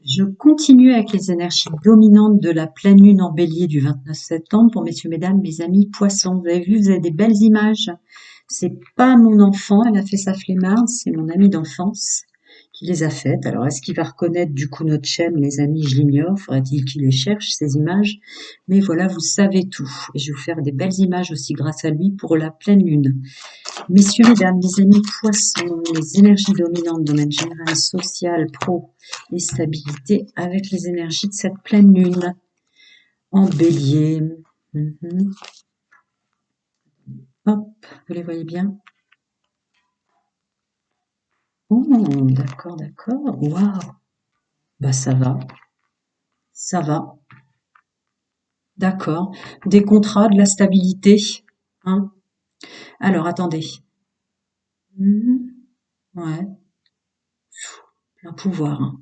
Je continue avec les énergies dominantes de la pleine lune en bélier du 29 septembre pour messieurs, mesdames, mes amis poissons. Vous avez vu, vous avez des belles images. C'est pas mon enfant, elle a fait sa flemmarde, c'est mon ami d'enfance qui les a faites. Alors, est-ce qu'il va reconnaître du coup notre chaîne, les amis? Je l'ignore. Faudrait-il qu'il les cherche, ces images? Mais voilà, vous savez tout. Et je vais vous faire des belles images aussi grâce à lui pour la pleine lune. Messieurs, mesdames, les amis poissons, les énergies dominantes, domaine général, social, pro et stabilité avec les énergies de cette pleine lune en bélier. Mhm. Hop, vous les voyez bien? Oh, d'accord, d'accord. Waouh. Bah, ça va. Ça va. D'accord. Des contrats, de la stabilité. Hein. Alors, attendez. Mhm. Ouais. Plein pouvoir. Hein.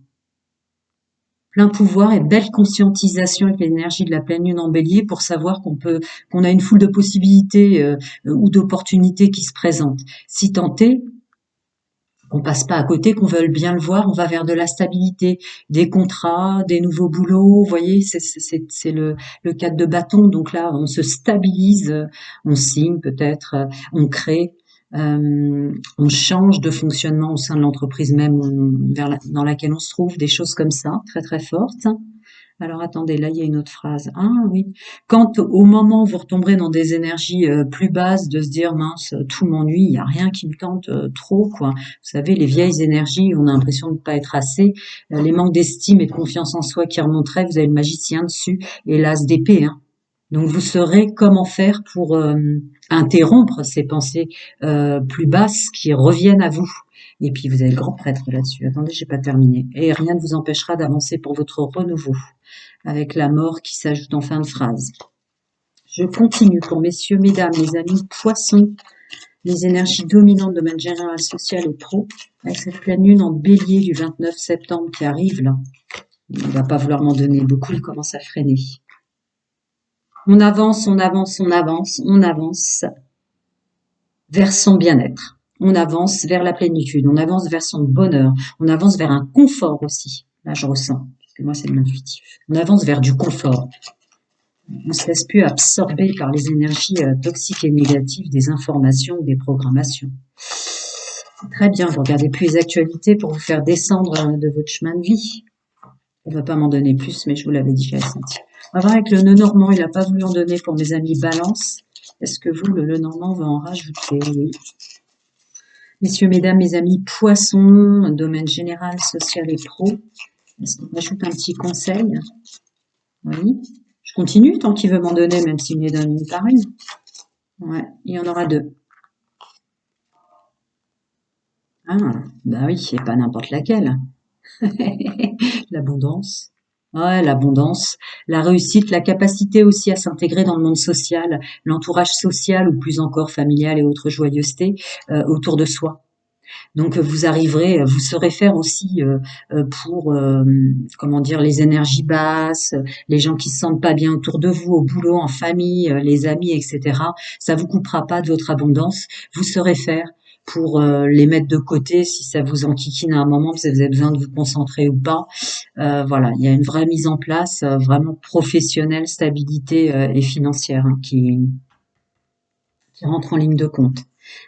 Plein pouvoir et belle conscientisation avec l'énergie de la pleine lune en bélier pour savoir qu'on a une foule de possibilités ou d'opportunités qui se présentent. Si tant est qu'on passe pas à côté, qu'on veuille bien le voir, on va vers de la stabilité, des contrats, des nouveaux boulots. Vous voyez, c'est le cadre de bâton. Donc là, on se stabilise, on signe peut-être, on crée. On change de fonctionnement au sein de l'entreprise même dans laquelle on se trouve, des choses comme ça, très très fortes. Alors attendez, là il y a une autre phrase. Ah oui, quand au moment où vous retomberez dans des énergies plus basses, de se dire mince, tout m'ennuie, il n'y a rien qui me tente trop, quoi. Vous savez, les vieilles énergies, on a l'impression de ne pas être assez, les manques d'estime et de confiance en soi qui remonteraient, vous avez le magicien dessus et l'as d'épée, hein. Donc vous saurez comment faire pour interrompre ces pensées plus basses qui reviennent à vous. Et puis vous avez le grand prêtre là-dessus. Attendez, j'ai pas terminé. Et rien ne vous empêchera d'avancer pour votre renouveau, avec la mort qui s'ajoute en fin de phrase. Je continue pour messieurs, mesdames, les amis poissons, les énergies dominantes de domaine général, social et pro, avec cette pleine lune en bélier du 29 septembre qui arrive là. Il ne va pas vouloir m'en donner beaucoup, il commence à freiner. On avance, on avance, on avance, on avance vers son bien-être. On avance vers la plénitude, on avance vers son bonheur, on avance vers un confort aussi. Là, je ressens, parce que moi, c'est de l'intuitif. On avance vers du confort. On ne se laisse plus absorber par les énergies toxiques et négatives des informations ou des programmations. Très bien, vous regardez plus les actualités pour vous faire descendre de votre chemin de vie. On ne va pas m'en donner plus, mais je vous l'avais déjà senti. On va voir avec le nœud normand, il n'a pas voulu en donner pour mes amis balance. Est-ce que vous, le nœud normand, va en rajouter? Oui. Messieurs, mesdames, mes amis poissons, domaine général, social et pro. Est-ce qu'on ajoute un petit conseil? Oui. Je continue tant qu'il veut m'en donner, même s'il me les donne une par une. Ouais, il y en aura deux. Ah, bah oui, et pas n'importe laquelle. L'abondance. Ouais, l'abondance, la réussite, la capacité aussi à s'intégrer dans le monde social, l'entourage social ou plus encore familial et autres joyeusetés autour de soi. Donc vous arriverez, vous saurez faire aussi pour comment dire les énergies basses, les gens qui se sentent pas bien autour de vous, au boulot, en famille, les amis, etc. Ça vous coupera pas de votre abondance. Vous saurez faire pour les mettre de côté si ça vous enquiquine à un moment, si vous avez besoin de vous concentrer ou pas. Voilà, il y a une vraie mise en place, vraiment professionnelle, stabilité et financière hein, qui rentre en ligne de compte.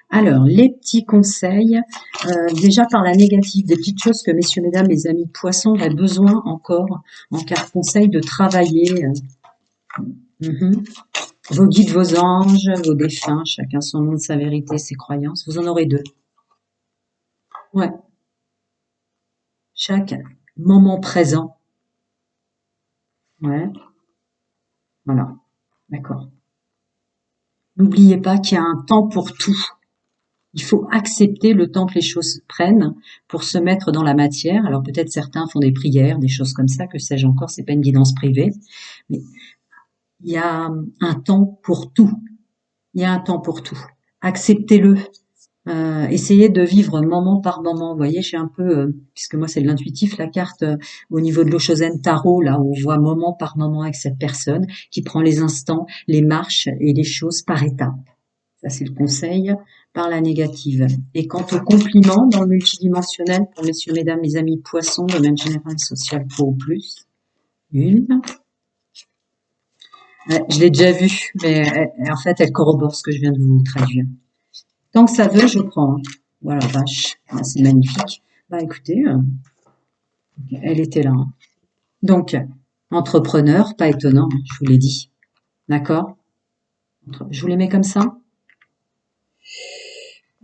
Alors, les petits conseils, déjà par la négative, des petites choses que messieurs, mesdames, les amis poissons auraient besoin encore, en cas de conseil, de travailler. Vos guides, vos anges, vos défunts, chacun son monde, sa vérité, ses croyances, vous en aurez deux. Ouais, chaque moment présent. Ouais, voilà, d'accord. N'oubliez pas qu'il y a un temps pour tout. Il faut accepter le temps que les choses prennent pour se mettre dans la matière. Alors peut-être certains font des prières, des choses comme ça, que sais-je encore, c'est pas une guidance privée. Mais il y a un temps pour tout. Il y a un temps pour tout. Acceptez-le. Essayez de vivre moment par moment. Vous voyez, j'ai un peu, puisque moi c'est de l'intuitif, la carte au niveau de l'Oshozen Tarot, là où on voit moment par moment avec cette personne qui prend les instants, les marches et les choses par étapes. Ça c'est le conseil par la négative. Et quant au compliment dans le multidimensionnel, pour messieurs, mesdames, les amis poissons, domaine général, social, pro ou plus, une. Ouais, je l'ai déjà vue, mais en fait, elle corrobore ce que je viens de vous traduire. Tant que ça veut, je prends. Hein. Voilà, vache, ah, c'est magnifique. Bah écoutez, elle était là. Hein. Donc, entrepreneur, pas étonnant, hein, je vous l'ai dit. D'accord? Je vous les mets comme ça.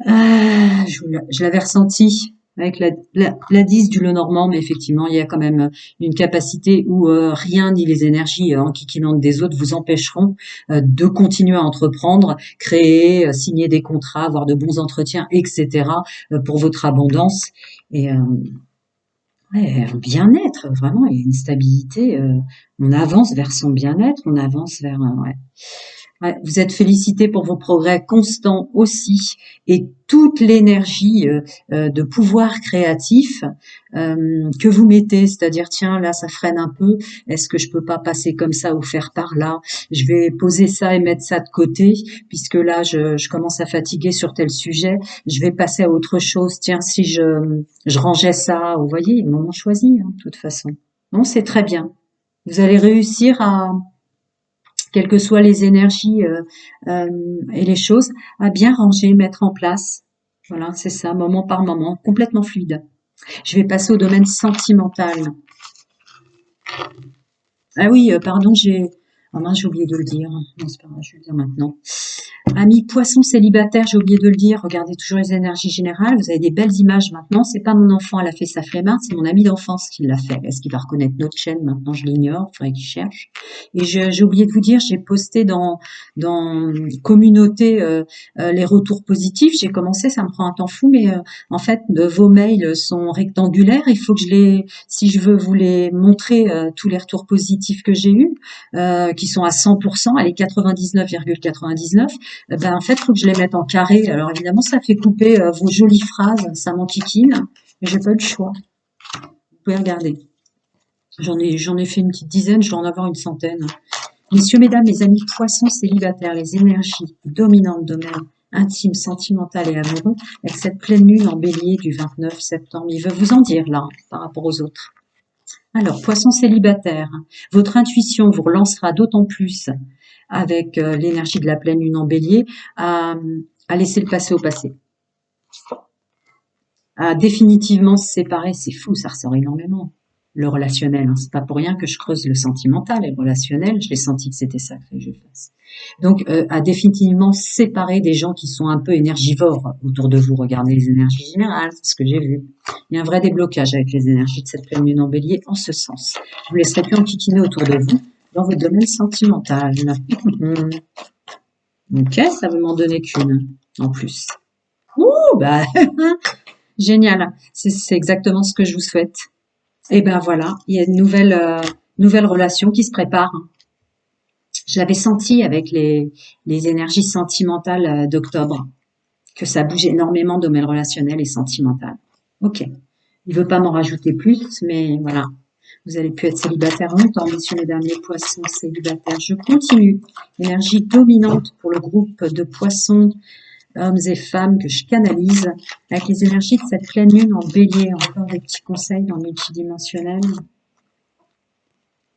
Ah, je l'avais ressenti avec la 10 du Lenormand, mais effectivement, il y a quand même une capacité où rien ni les énergies enquiquinantes des autres vous empêcheront de continuer à entreprendre, créer, signer des contrats, avoir de bons entretiens, etc. Pour votre abondance. Et ouais, un bien-être, vraiment, il y a une stabilité. On avance vers son bien-être, on avance vers... ouais. Ouais, vous êtes félicité pour vos progrès constants aussi et toute l'énergie de pouvoir créatif que vous mettez, c'est-à-dire tiens là ça freine un peu, est-ce que je peux pas passer comme ça ou faire par là, je vais poser ça et mettre ça de côté puisque là je commence à fatiguer sur tel sujet, je vais passer à autre chose, tiens si je rangeais ça, vous voyez, le moment choisi hein, de toute façon. Non, c'est très bien. Vous allez réussir à quelles que soient les énergies et les choses, à bien ranger, mettre en place. Voilà, c'est ça, moment par moment, complètement fluide. Je vais passer au domaine sentimental. Ah oui, pardon, ah mince, j'ai oublié de le dire. Non, c'est pas grave, je vais le dire maintenant. Amis poissons célibataires, j'ai oublié de le dire, regardez toujours les énergies générales, vous avez des belles images maintenant, c'est pas mon enfant, elle a fait sa flemmarde, c'est mon ami d'enfance qui l'a fait. Est-ce qu'il va reconnaître notre chaîne maintenant? Je l'ignore, il faudrait qu'il cherche. Et j'ai oublié de vous dire, j'ai posté dans communauté les retours positifs, j'ai commencé, ça me prend un temps fou, mais en fait, vos mails sont rectangulaires, il faut que si je veux vous les montrer, tous les retours positifs que j'ai eus, qui sont à 100%, allez, 99,99, ben en fait, il faut que je les mette en carré. Alors évidemment, ça fait couper vos jolies phrases, ça m'enquiquine, mais j'ai pas eu le choix. Vous pouvez regarder. J'en ai fait une petite dizaine, je dois en avoir une centaine. Messieurs, mesdames, les amis poissons célibataires, les énergies dominantes domaine intime, sentimental et amoureux, avec cette pleine lune en bélier du 29 septembre. Il veut vous en dire là, par rapport aux autres. Alors, poisson célibataire, votre intuition vous relancera d'autant plus avec l'énergie de la pleine lune en bélier à, à laisser le passé au passé. À définitivement se séparer, c'est fou, ça ressort énormément. Le relationnel, hein, c'est pas pour rien que je creuse le sentimental et le relationnel, je l'ai senti que c'était ça que je fasse. Donc, à définitivement séparer des gens qui sont un peu énergivores autour de vous. Regardez les énergies générales, c'est ce que j'ai vu. Il y a un vrai déblocage avec les énergies de cette pleine lune en bélier en ce sens. Je vous laisserai plus enquiquiner autour de vous dans votre domaine sentimental. Ok, ça veut m'en donner qu'une en plus. Ouh, bah, génial. C'est exactement ce que je vous souhaite. Et ben voilà, il y a une nouvelle relation qui se prépare. Je l'avais senti avec les énergies sentimentales d'octobre, que ça bouge énormément dans mes relationnel et sentimental. Ok. Il veut pas m'en rajouter plus, mais voilà. Vous allez plus être célibataire longtemps, messieurs, mesdames, les poissons célibataires. Je continue. Énergie dominante pour le groupe de poissons, hommes et femmes que je canalise avec les énergies de cette pleine lune en bélier. Encore des petits conseils dans le multidimensionnel.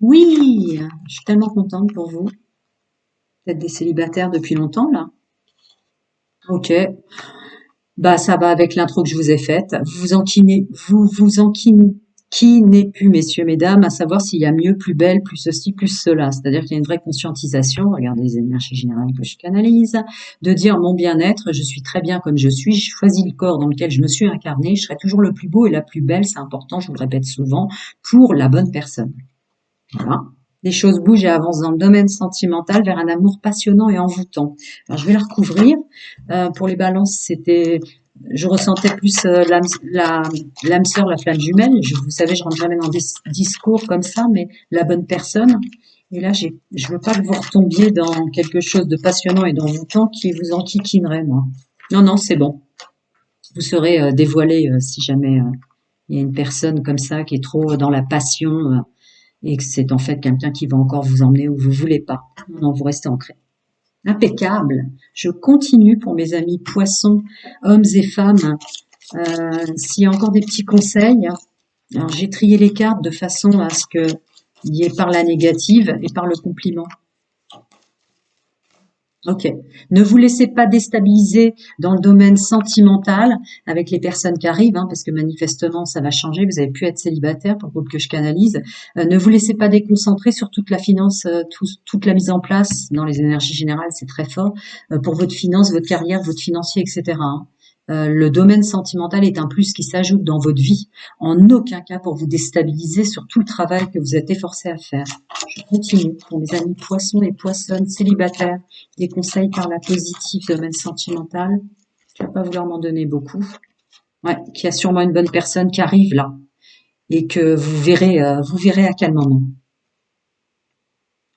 Oui, je suis tellement contente pour vous. Vous êtes des célibataires depuis longtemps, là. Ok. Bah, ça va avec l'intro que je vous ai faite. Vous enquiquinez plus, messieurs, mesdames, à savoir s'il y a mieux, plus belle, plus ceci, plus cela. C'est-à-dire qu'il y a une vraie conscientisation, regardez les énergies générales que je canalise, de dire mon bien-être, je suis très bien comme je suis, je choisis le corps dans lequel je me suis incarnée, je serai toujours le plus beau et la plus belle, c'est important, je vous le répète souvent, pour la bonne personne. Voilà. Les choses bougent et avancent dans le domaine sentimental vers un amour passionnant et envoûtant. Alors, je vais la recouvrir. Pour les balances, je ressentais plus l'âme sœur, la flamme jumelle. Vous savez, je rentre jamais dans des discours comme ça, mais la bonne personne. Et là, je veux pas que vous retombiez dans quelque chose de passionnant et d'envoûtant qui vous enquiquinerait, moi. Non, non, c'est bon. Vous serez dévoilé si jamais il y a une personne comme ça qui est trop dans la passion. Et que c'est en fait quelqu'un qui va encore vous emmener où vous voulez pas. Non, vous restez ancré. Impeccable. Je continue pour mes amis poissons, hommes et femmes. S'il y a encore des petits conseils, alors j'ai trié les cartes de façon à ce qu'il y ait par la négative et par le compliment. Ok. Ne vous laissez pas déstabiliser dans le domaine sentimental avec les personnes qui arrivent, hein, parce que manifestement ça va changer. Vous avez pu être célibataire pour que je canalise. Ne vous laissez pas déconcentrer sur toute la finance, toute la mise en place dans les énergies générales, c'est très fort pour votre finance, votre carrière, votre financier, etc. Hein. Le domaine sentimental est un plus qui s'ajoute dans votre vie, en aucun cas pour vous déstabiliser sur tout le travail que vous êtes efforcé à faire. Je continue pour mes amis poissons et poissonnes célibataires. Des conseils par la positive, domaine sentimental. Tu vas pas vouloir m'en donner beaucoup. Ouais, qu'il y a sûrement une bonne personne qui arrive là et que vous verrez à quel moment.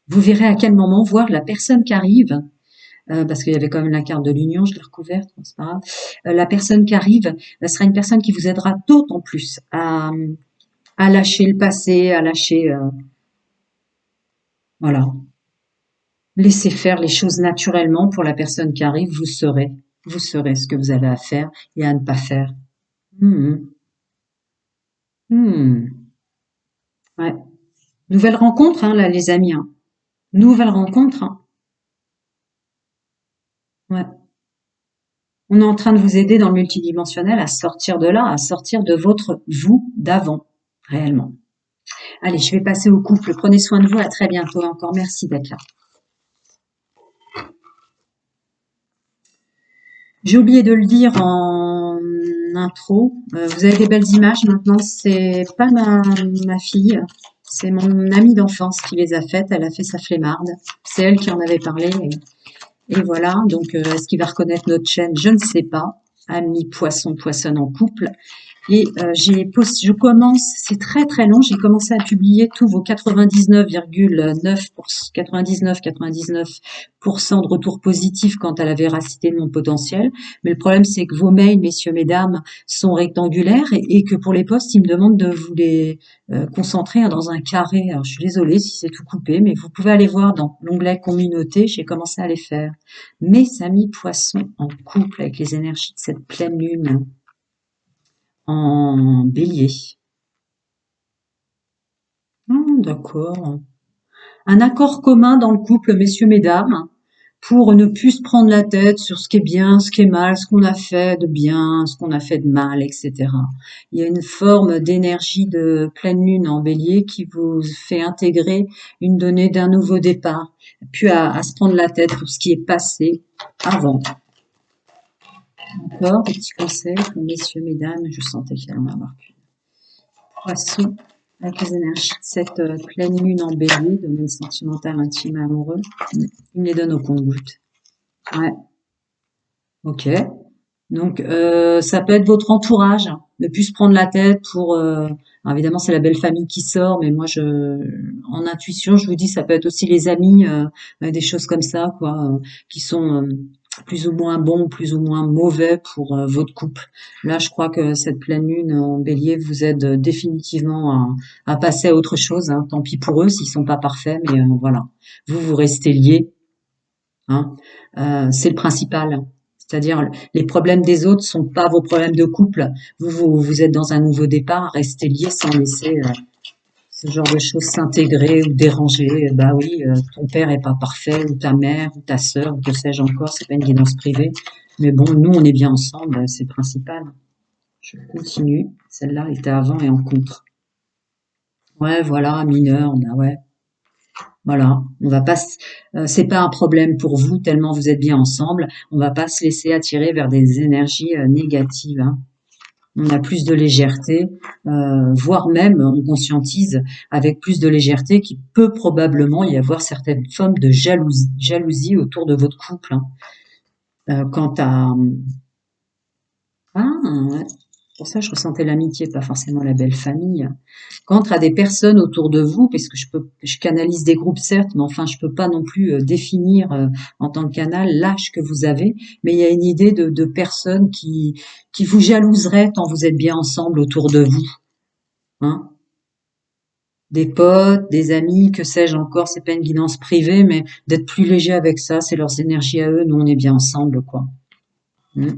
Vous verrez à quel moment voir la personne qui arrive, parce qu'il y avait quand même la carte de l'union, je l'ai recouverte, bon, c'est pas grave. La personne qui arrive sera une personne qui vous aidera d'autant plus à lâcher le passé, à lâcher, voilà, laissez faire les choses naturellement pour la personne qui arrive. Vous saurez ce que vous avez à faire et à ne pas faire. Mmh. Mmh. Ouais. Nouvelle rencontre, hein, là, les amis. Hein. Nouvelle rencontre. Hein. Ouais. On est en train de vous aider dans le multidimensionnel à sortir de là, à sortir de votre vous d'avant, réellement. Allez, je vais passer au couple. Prenez soin de vous. À très bientôt. Encore merci d'être là. J'ai oublié de le dire en intro. Vous avez des belles images maintenant. C'est pas ma fille. C'est mon amie d'enfance qui les a faites. Elle a fait sa flemmarde. C'est elle qui en avait parlé. Et voilà, donc est-ce qu'il va reconnaître notre chaîne? Je ne sais pas. Amis poisson, poissonne en couple. Et je commence, c'est très très long, j'ai commencé à publier tous vos 99,9% de retours positifs quant à la véracité de mon potentiel. Mais le problème, c'est que vos mails, messieurs, mesdames, sont rectangulaires et que pour les posts, ils me demandent de vous les concentrer dans un carré. Alors, je suis désolée si c'est tout coupé, mais vous pouvez aller voir dans l'onglet communauté, j'ai commencé à les faire. Mes amis poissons en couple avec les énergies de cette pleine lune en bélier. Ah, d'accord. Un accord commun dans le couple, messieurs, mesdames, pour ne plus se prendre la tête sur ce qui est bien, ce qui est mal, ce qu'on a fait de bien, ce qu'on a fait de mal, etc. Il y a une forme d'énergie de pleine lune en bélier qui vous fait intégrer une donnée d'un nouveau départ, puis à se prendre la tête pour ce qui est passé avant. Encore des petits conseils pour messieurs, mesdames, je sentais qu'il allait en avoir plus. Poisson, avec les énergies de cette pleine lune en bélier, domaine sentimental, intime et amoureux, il me les donne au compte-gouttes. Ouais, ok. Donc, ça peut être votre entourage, ne plus se prendre la tête pour... alors évidemment, c'est la belle famille qui sort, mais moi, en intuition, je vous dis, ça peut être aussi les amis, des choses comme ça, quoi, qui sont plus ou moins bons, plus ou moins mauvais pour votre couple. Là, je crois que cette pleine lune en bélier vous aide définitivement à passer à autre chose. Hein. Tant pis pour eux s'ils sont pas parfaits, mais voilà. Vous restez liés. Hein. C'est le principal. C'est-à-dire, les problèmes des autres sont pas vos problèmes de couple. Vous êtes dans un nouveau départ, restez liés sans laisser ce genre de choses s'intégrer ou déranger. Bah oui, ton père est pas parfait, ou ta mère, ou ta sœur, ou que sais-je encore, c'est pas une guidance privée. Mais bon, nous, on est bien ensemble, c'est le principal. Je continue. Celle-là était avant et en contre. Ouais, voilà, mineur, bah ouais. Voilà, on va pas, c'est pas un problème pour vous tellement vous êtes bien ensemble. On va pas se laisser attirer vers des énergies négatives. Hein. On a plus de légèreté, voire même on conscientise avec plus de légèreté qu'il peut probablement y avoir certaines formes de jalousie autour de votre couple. Hein. Quant à ouais. Pour ça, je ressentais l'amitié, pas forcément la belle famille. Quant à des personnes autour de vous, puisque je canalise des groupes certes, mais enfin, je peux pas non plus définir en tant que canal l'âge que vous avez, mais il y a une idée de personnes qui vous jalouseraient tant vous êtes bien ensemble autour de vous. Hein. des potes, des amis, que sais-je encore, c'est pas une guidance privée, mais d'être plus léger avec ça, c'est leurs énergies à eux, nous on est bien ensemble, quoi. Mm.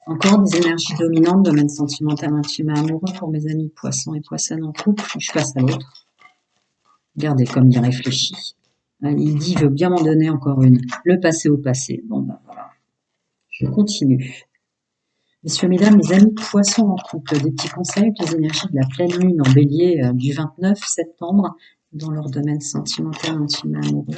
Encore des énergies dominantes, domaine sentimental, intime et amoureux pour mes amis poissons et poissonnes en couple. Je passe à l'autre. Regardez comme il réfléchit. Il dit, il veut bien m'en donner encore une. Le passé au passé. Bon, ben voilà. Je continue. Messieurs, mesdames, mes amis poissons en couple, des petits conseils avec les énergies de la pleine lune en bélier du 29 septembre dans leur domaine sentimental, intime et amoureux.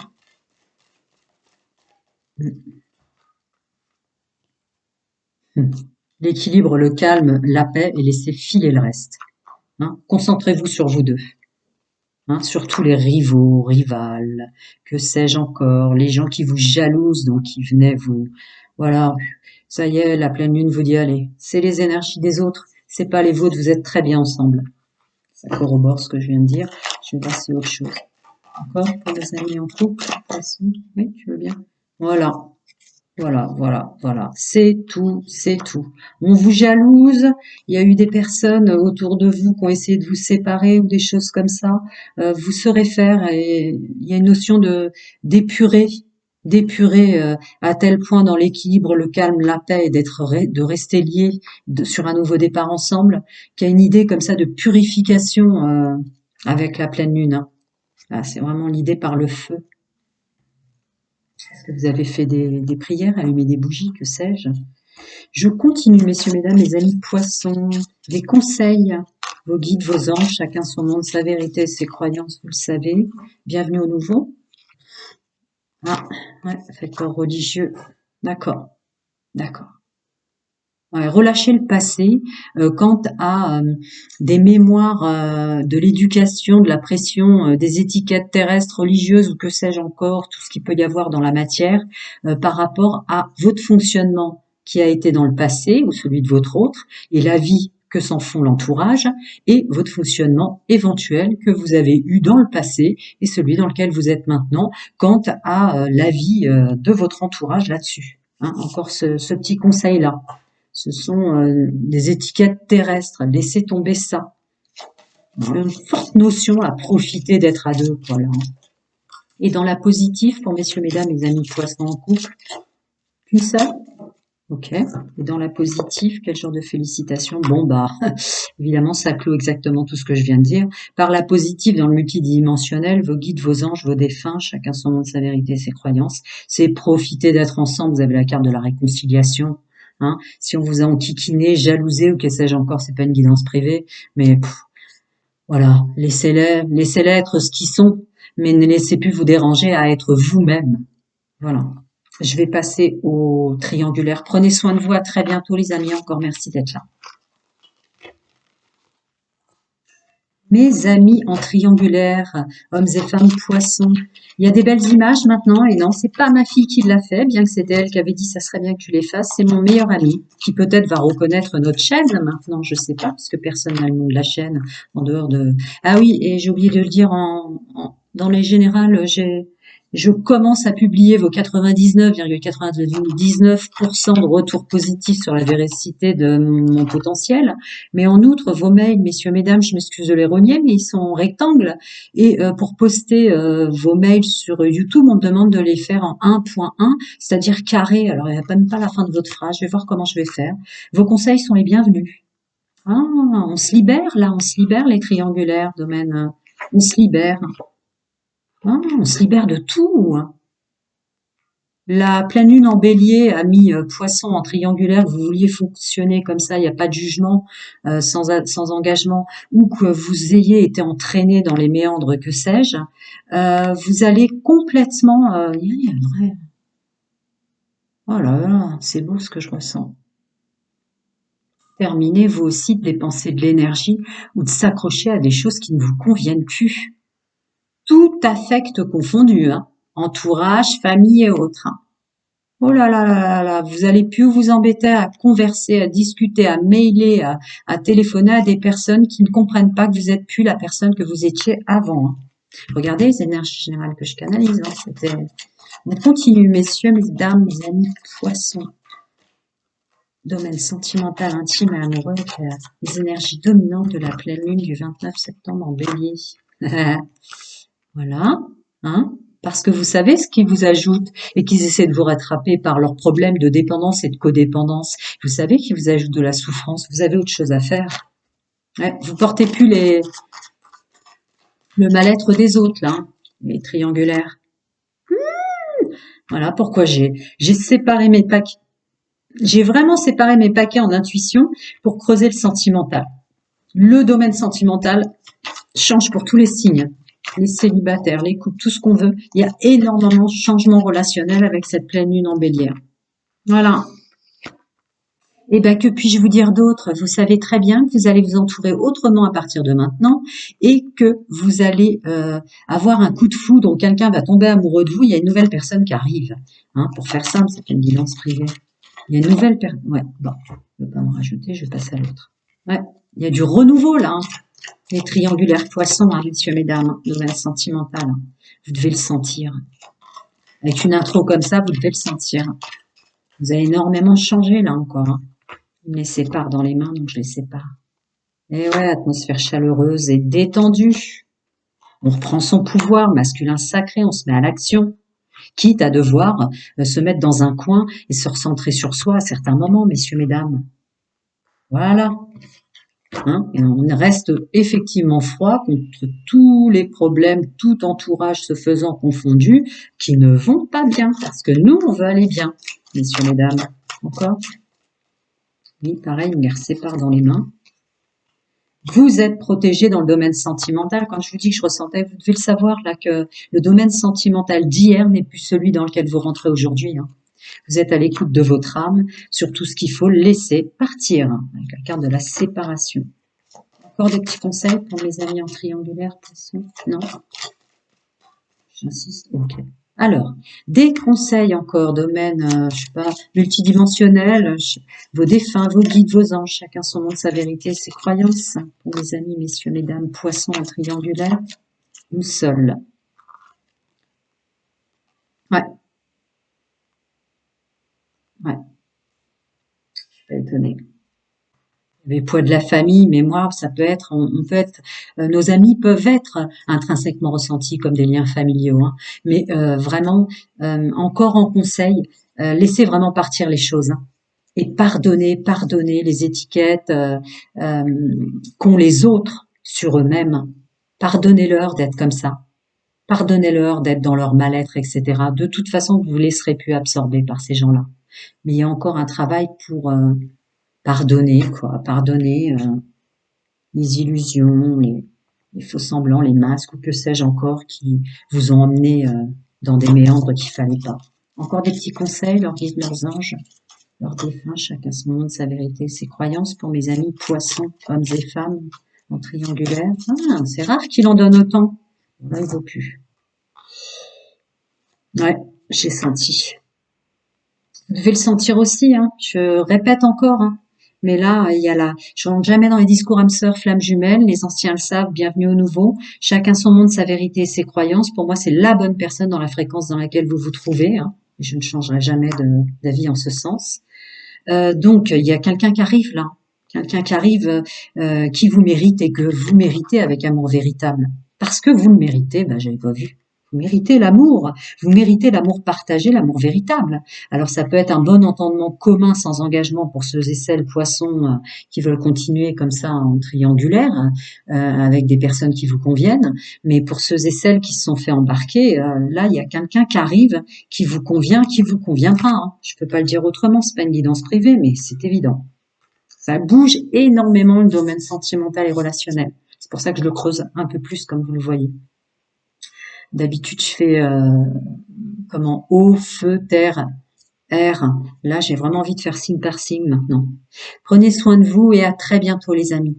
L'équilibre, le calme, la paix et laissez filer le reste. Hein, concentrez-vous sur vous deux. Hein, surtout les rivaux, rivales, que sais-je encore, les gens qui vous jalousent, donc qui venaient vous... Voilà, ça y est, la pleine lune vous dit, allez, c'est les énergies des autres, c'est pas les vôtres, vous êtes très bien ensemble. Ça corrobore ce que je viens de dire. Je vais voir si autre chose. Encore pour les amis en couple, oui, tu veux bien. Voilà. Voilà, voilà, voilà. C'est tout, c'est tout. On vous jalouse. Il y a eu des personnes autour de vous qui ont essayé de vous séparer ou des choses comme ça. Vous saurez faire. Et il y a une notion de d'épurer à tel point dans l'équilibre, le calme, la paix, et de rester liés sur un nouveau départ ensemble, qu'il y a une idée comme ça de purification avec la pleine lune. Hein. Là, c'est vraiment l'idée par le feu. Est-ce que vous avez fait des prières, allumé des bougies, que sais-je? Je continue, messieurs, mesdames, mes amis poissons. Des conseils, vos guides, vos anges, chacun son monde, sa vérité, ses croyances, vous le savez. Bienvenue au nouveau. Ah, ouais, facteur religieux. D'accord, d'accord. Ouais, relâcher le passé quant à des mémoires de l'éducation, de la pression, des étiquettes terrestres, religieuses ou que sais-je encore, tout ce qu'il peut y avoir dans la matière par rapport à votre fonctionnement qui a été dans le passé ou celui de votre autre et la vie que s'en font l'entourage et votre fonctionnement éventuel que vous avez eu dans le passé et celui dans lequel vous êtes maintenant quant à la vie de votre entourage là-dessus. Hein, encore ce petit conseil-là. Ce sont des étiquettes terrestres. Laissez tomber ça. Une forte notion à profiter d'être à deux. Voilà. Et dans la positive, pour messieurs, mesdames, mes amis poissons en couple, qu'une seule. Ok. Et dans la positive, quel genre de félicitations? Bon, bah, évidemment, ça clôt exactement tout ce que je viens de dire. Par la positive, dans le multidimensionnel, vos guides, vos anges, vos défunts, chacun son monde, sa vérité, ses croyances, c'est profiter d'être ensemble. Vous avez la carte de la réconciliation. Hein, si on vous a enquiquiné, jalousé ou que sais-je encore, c'est pas une guidance privée, mais voilà, laissez-les être ce qu'ils sont, mais ne laissez plus vous déranger à être vous-même. Voilà. Je vais passer au triangulaire. Prenez soin de vous. À très bientôt, les amis. Encore merci d'être là. Mes amis en triangulaire, hommes et femmes poissons. Il y a des belles images maintenant, et non, c'est pas ma fille qui l'a fait, bien que c'était elle qui avait dit ça serait bien que tu les fasses. C'est mon meilleur ami qui peut-être va reconnaître notre chaîne maintenant, je sais pas, parce que personne n'a le nom de la chaîne en dehors de. Ah oui, et j'ai oublié de le dire dans les générales, je commence à publier vos 99,99% de retours positifs sur la véracité de mon potentiel. Mais en outre, vos mails, messieurs, mesdames, je m'excuse de les renier, mais ils sont en rectangle. Et pour poster vos mails sur YouTube, on me demande de les faire en 1.1, c'est-à-dire carré. Alors, il n'y a même pas la fin de votre phrase. Je vais voir comment je vais faire. Vos conseils sont les bienvenus. Ah, on se libère, là. On se libère, les triangulaires, domaine. On se libère. Ah, on se libère de tout. La pleine lune en bélier a mis poisson en triangulaire, que vous vouliez fonctionner comme ça, il n'y a pas de jugement, sans engagement, ou que vous ayez été entraîné dans les méandres, que sais-je, vous allez complètement... il y a un vrai... Oh là là, c'est beau ce que je ressens. Terminez vous aussi de dépenser de l'énergie ou de s'accrocher à des choses qui ne vous conviennent plus. Tout affect confondu, hein. Entourage, famille et autres. Hein. Oh là là là là là, vous allez plus vous embêter à converser, à discuter, à mailer, à téléphoner à des personnes qui ne comprennent pas que vous êtes plus la personne que vous étiez avant. Hein. Regardez les énergies générales que je canalise. Hein, on continue, messieurs, mesdames, mes amis poissons. Domaine sentimental, intime et amoureux, les énergies dominantes de la pleine lune du 29 septembre en bélier. Voilà, hein, parce que vous savez ce qu'ils vous ajoutent et qu'ils essaient de vous rattraper par leurs problèmes de dépendance et de codépendance. Vous savez qu'ils vous ajoutent de la souffrance. Vous avez autre chose à faire. Ouais, vous portez plus le mal-être des autres, là, hein, les triangulaires. Voilà pourquoi j'ai séparé mes paquets. J'ai vraiment séparé mes paquets en intuition pour creuser le sentimental. Le domaine sentimental change pour tous les signes, les célibataires, les couples, tout ce qu'on veut. Il y a énormément de changements relationnels avec cette pleine lune en bélier. Voilà. Eh ben, que puis-je vous dire d'autre? Vous savez très bien que vous allez vous entourer autrement à partir de maintenant et que vous allez avoir un coup de foudre, donc quelqu'un va tomber amoureux de vous. Il y a une nouvelle personne qui arrive. Hein, pour faire simple, c'est une guidance privée. Il y a une nouvelle personne. Ouais, bon, je ne vais pas en rajouter, je vais passer à l'autre. Ouais, il y a du renouveau là. Hein. Les triangulaires poissons, hein, messieurs, mesdames, domaine sentimental. Hein. Vous devez le sentir. Avec une intro comme ça, vous devez le sentir. Vous avez énormément changé là encore. Hein. Il me les sépare dans les mains, donc je les sépare. Et ouais, atmosphère chaleureuse et détendue. On reprend son pouvoir masculin sacré, on se met à l'action, quitte à devoir se mettre dans un coin et se recentrer sur soi à certains moments, messieurs, mesdames. Voilà. Hein, et on reste effectivement froid contre tous les problèmes, tout entourage se faisant confondu, qui ne vont pas bien, parce que nous, on veut aller bien, messieurs, mesdames. Encore? Oui, pareil, il me les sépare dans les mains. Vous êtes protégés dans le domaine sentimental. Quand je vous dis que je ressentais, vous devez le savoir, là, que le domaine sentimental d'hier n'est plus celui dans lequel vous rentrez aujourd'hui. Hein. Vous êtes à l'écoute de votre âme sur tout ce qu'il faut laisser partir, hein, avec la carte de la séparation. Encore des petits conseils pour mes amis en triangulaire, poisson? Non? J'insiste? Ok. Alors, des conseils encore, domaine, je sais pas, multidimensionnel, vos défunts, vos guides, vos anges, chacun son monde, sa vérité, ses croyances. Pour mes amis, messieurs, mesdames, poissons en triangulaire, une seule. Ouais. Ouais. Je suis pas étonnée. Les poids de la famille, mémoire, ça peut être, on peut être, nos amis peuvent être intrinsèquement ressentis comme des liens familiaux, hein, mais vraiment, encore en conseil, laissez vraiment partir les choses, hein, et pardonner les étiquettes qu'ont les autres sur eux-mêmes. Pardonnez-leur d'être comme ça. Pardonnez-leur d'être dans leur mal-être, etc. De toute façon, vous vous laisserez plus absorber par ces gens-là. Mais il y a encore un travail pour pardonner, quoi. Pardonner les illusions, les faux semblants, les masques ou que sais-je encore qui vous ont emmené dans des méandres qu'il fallait pas. Encore des petits conseils, leurs guides, leurs anges, leurs défunts, chacun son monde, sa vérité, ses croyances pour mes amis poissons, hommes et femmes, en triangulaire. Ah, c'est rare qu'il en donne autant. Là, il vaut plus. Ouais, j'ai senti. Vous devez le sentir aussi, hein. Je répète encore, hein. Mais là, il y a je rentre jamais dans les discours âme sœur, flamme jumelle. Les anciens le savent, bienvenue au nouveau. Chacun son monde, sa vérité et ses croyances. Pour moi, c'est la bonne personne dans la fréquence dans laquelle vous vous trouvez, hein. Je ne changerai jamais d'avis en ce sens. Donc, il y a quelqu'un qui arrive là. Quelqu'un qui arrive, qui vous mérite et que vous méritez avec amour véritable. Parce que vous le méritez, ben, j'avais pas vu. Vous méritez l'amour partagé, l'amour véritable. Alors ça peut être un bon entendement commun sans engagement pour ceux et celles poissons qui veulent continuer comme ça en triangulaire avec des personnes qui vous conviennent. Mais pour ceux et celles qui se sont fait embarquer, là il y a quelqu'un qui arrive, qui vous convient pas. Hein. Je peux pas le dire autrement, c'est pas une guidance privée, mais c'est évident. Ça bouge énormément le domaine sentimental et relationnel. C'est pour ça que je le creuse un peu plus, comme vous le voyez. D'habitude, je fais eau, feu, terre, air. Là, j'ai vraiment envie de faire signe par signe maintenant. Prenez soin de vous et à très bientôt, les amis.